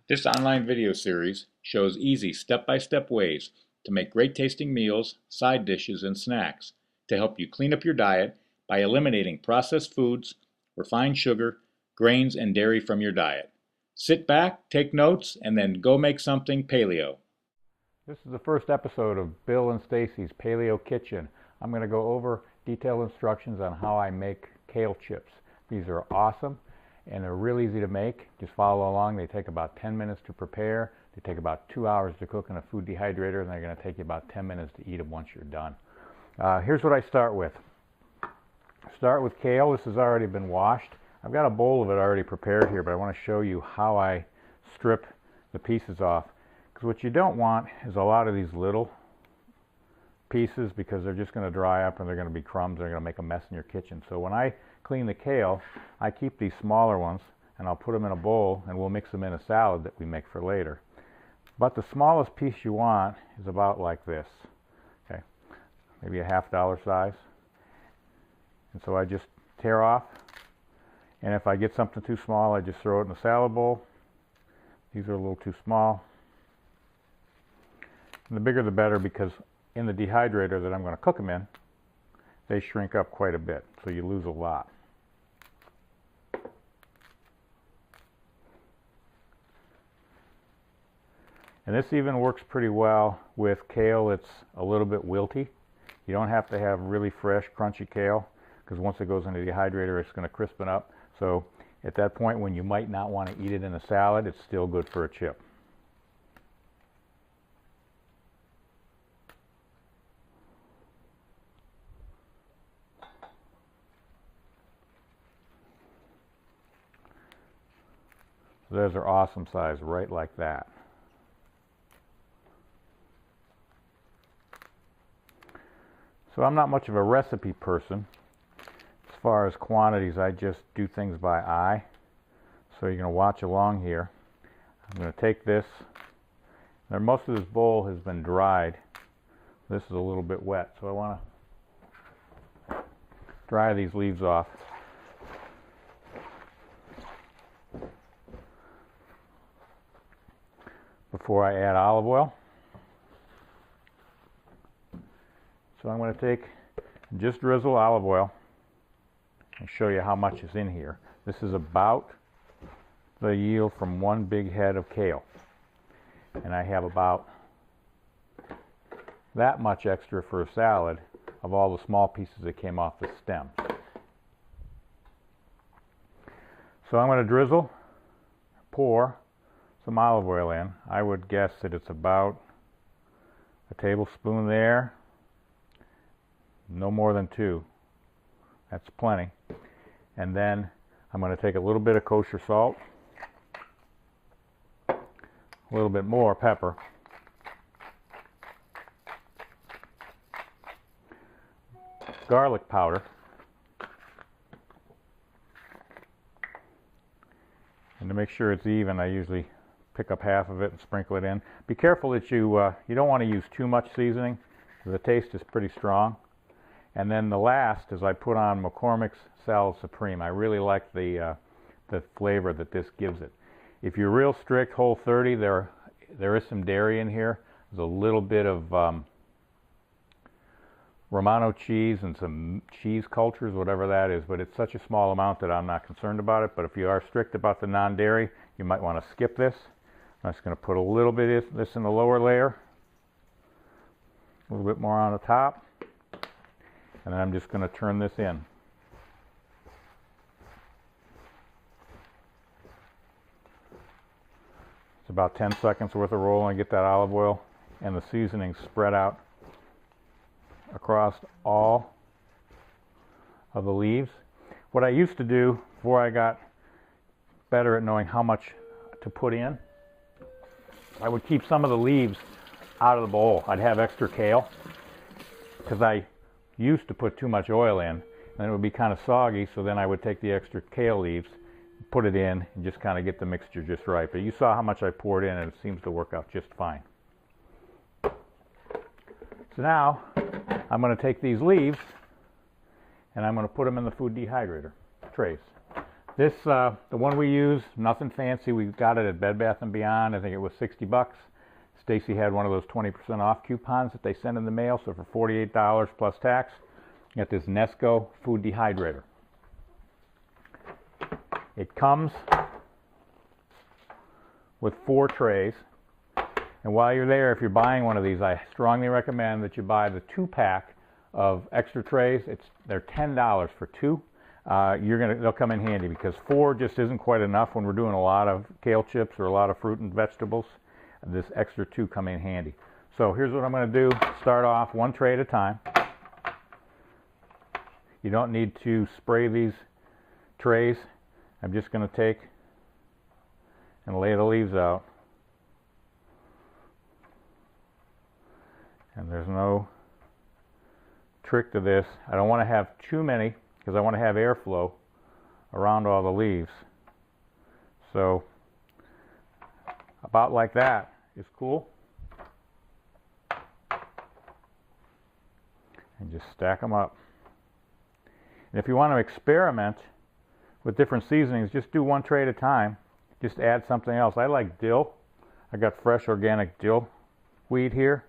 This online video series shows easy step-by-step ways to make great tasting meals, side dishes, and snacks to help you clean up your diet by eliminating processed foods, refined sugar, grains, and dairy from your diet. Sit back, take notes, and then go make something paleo. This is the first episode of Bill and Staci's Paleo Kitchen. I'm going to go over detailed instructions on how I make kale chips. These are awesome and they're real easy to make. Just follow along. They take about 10 minutes to prepare. They take about 2 hours to cook in a food dehydrator, and they're going to take you about 10 minutes to eat them once you're done. Here's what I start with. Start with kale. This has already been washed. I've got a bowl of it already prepared here, but I want to show you how I strip the pieces off. Because what you don't want is a lot of these little pieces, because they're just going to dry up and they're going to be crumbs. They're going to make a mess in your kitchen. So when I clean the kale, I keep these smaller ones and I'll put them in a bowl and we'll mix them in a salad that we make for later. But the smallest piece you want is about like this. Okay, maybe a $half size. And so I just tear off, and if I get something too small, I just throw it in the salad bowl. These are a little too small. And the bigger the better, because in the dehydrator that I'm going to cook them in, they shrink up quite a bit, so you lose a lot. And this even works pretty well with kale that's a little bit wilty. You don't have to have really fresh, crunchy kale, because once it goes into the dehydrator, it's going to crispen up. So at that point, when you might not want to eat it in a salad, it's still good for a chip. So those are awesome size, right like that. So I'm not much of a recipe person. As far as quantities, I just do things by eye. So you're going to watch along here. I'm going to take this. Now, most of this bowl has been dried. This is a little bit wet, so I want to dry these leaves off. Before I add olive oil. So I'm going to take, just drizzle olive oil and show you how much is in here. This is about the yield from one big head of kale. And I have about that much extra for a salad of all the small pieces that came off the stem. So I'm going to drizzle, pour some olive oil in. I would guess that it's about a tablespoon there. No more than 2. That's plenty. And then I'm going to take a little bit of kosher salt, a little bit more pepper, garlic powder, and to make sure it's even, I usually pick up half of it and sprinkle it in. Be careful that you don't want to use too much seasoning. The taste is pretty strong. And then the last is I put on McCormick's Salad Supreme. I really like the flavor that this gives it. If you're real strict Whole30, there is some dairy in here. There's a little bit of Romano cheese and some cheese cultures, whatever that is, but it's such a small amount that I'm not concerned about it. But if you are strict about the non-dairy, you might want to skip this. I'm just going to put a little bit of this in the lower layer, a little bit more on the top. And then I'm just going to turn this in. It's about 10 seconds worth of roll, and get that olive oil and the seasoning spread out across all of the leaves. What I used to do before I got better at knowing how much to put in, I would keep some of the leaves out of the bowl. I'd have extra kale because I used to put too much oil in, and it would be kind of soggy, so then I would take the extra kale leaves, put it in, and just kind of get the mixture just right. But you saw how much I poured in, and it seems to work out just fine. So now I'm going to take these leaves and I'm going to put them in the food dehydrator trays. This, the one we use, nothing fancy. We got it at Bed Bath & Beyond. I think it was 60 bucks. Staci had one of those 20% off coupons that they send in the mail. So for $48 plus tax, you get this Nesco food dehydrator. It comes with 4 trays. And while you're there, if you're buying one of these, I strongly recommend that you buy the 2-pack of extra trays. They're $10 for 2. They'll come in handy because 4 just isn't quite enough when we're doing a lot of kale chips or a lot of fruit and vegetables. This extra 2 come in handy. So here's what I'm going to do. Start off 1 tray at a time. You don't need to spray these trays. I'm just going to take and lay the leaves out. And there's no trick to this. I don't want to have too many because I want to have airflow around all the leaves. So about like that is cool. And just stack them up. And if you want to experiment with different seasonings, just do 1 tray at a time. Just add something else. I like dill. I got fresh organic dill weed here,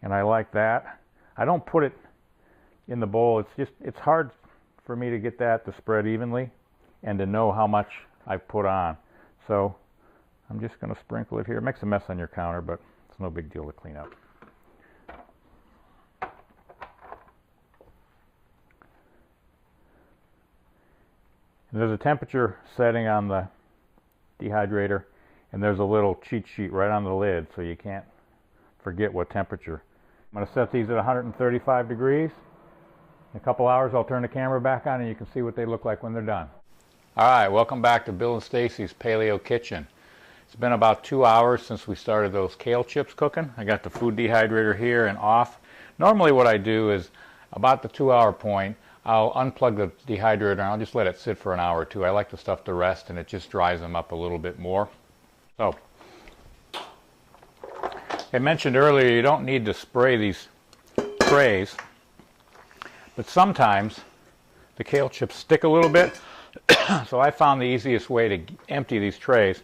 and I like that. I don't put it in the bowl. It's hard for me to get that to spread evenly and to know how much I've put on. So I'm just going to sprinkle it here. It makes a mess on your counter, but it's no big deal to clean up. And there's a temperature setting on the dehydrator, and there's a little cheat sheet right on the lid, so you can't forget what temperature. I'm going to set these at 135 degrees. In a couple hours, I'll turn the camera back on, and you can see what they look like when they're done. All right, welcome back to Bill and Staci's Paleo Kitchen. It's been about 2 hours since we started those kale chips cooking. I got the food dehydrator here and off. Normally what I do is about the 2-hour point, I'll unplug the dehydrator and I'll just let it sit for an hour or 2. I like the stuff to rest and it just dries them up a little bit more. So, I mentioned earlier you don't need to spray these trays, but sometimes the kale chips stick a little bit. So I found the easiest way to empty these trays.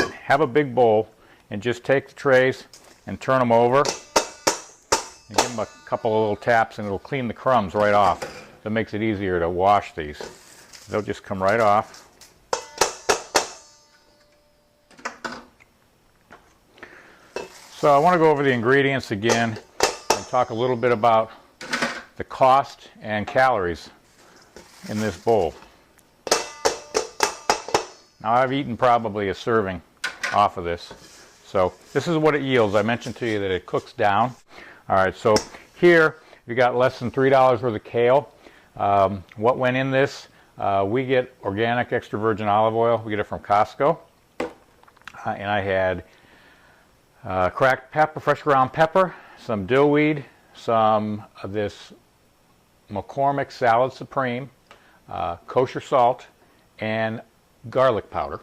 Have a big bowl and just take the trays and turn them over and give them a couple of little taps and it'll clean the crumbs right off. That makes it easier to wash these. They'll just come right off. So I want to go over the ingredients again and talk a little bit about the cost and calories in this bowl. Now I've eaten probably a serving off of this. So this is what it yields. I mentioned to you that it cooks down. Alright, so here you got less than $3 worth of kale. What went in this? We get organic extra virgin olive oil. We get it from Costco. And I had cracked pepper, fresh ground pepper, some dill weed, some of this McCormick Salad Supreme, kosher salt, and garlic powder.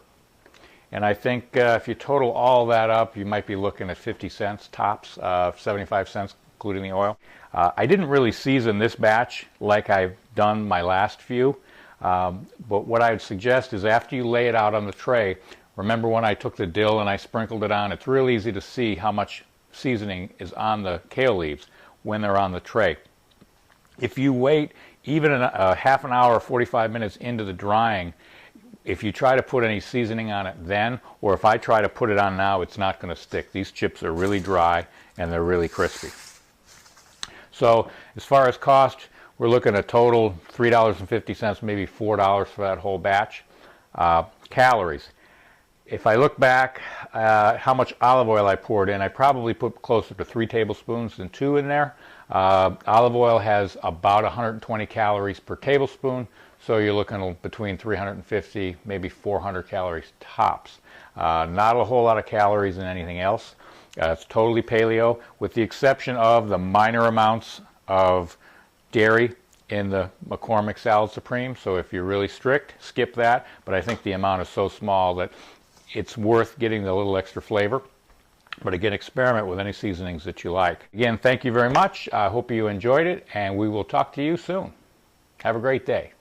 And I think if you total all that up, you might be looking at 50 cents tops, 75 cents including the oil. I didn't really season this batch like I've done my last few, but what I would suggest is after you lay it out on the tray, remember when I took the dill and I sprinkled it on, it's real easy to see how much seasoning is on the kale leaves when they're on the tray. If you wait even a half an hour or 45 minutes into the drying, if you try to put any seasoning on it then, or if I try to put it on now, it's not going to stick. These chips are really dry and they're really crispy. So as far as cost, we're looking at total $3.50, maybe $4 for that whole batch. Calories. If I look back how much olive oil I poured in, I probably put closer to 3 tablespoons than 2 in there. Olive oil has about 120 calories per tablespoon, so you're looking between 350, maybe 400 calories tops. Not a whole lot of calories in anything else. It's totally paleo, with the exception of the minor amounts of dairy in the McCormick Salad Supreme. So if you're really strict, skip that. But I think the amount is so small that it's worth getting the little extra flavor. But again, experiment with any seasonings that you like. Again, thank you very much. I hope you enjoyed it, and we will talk to you soon. Have a great day.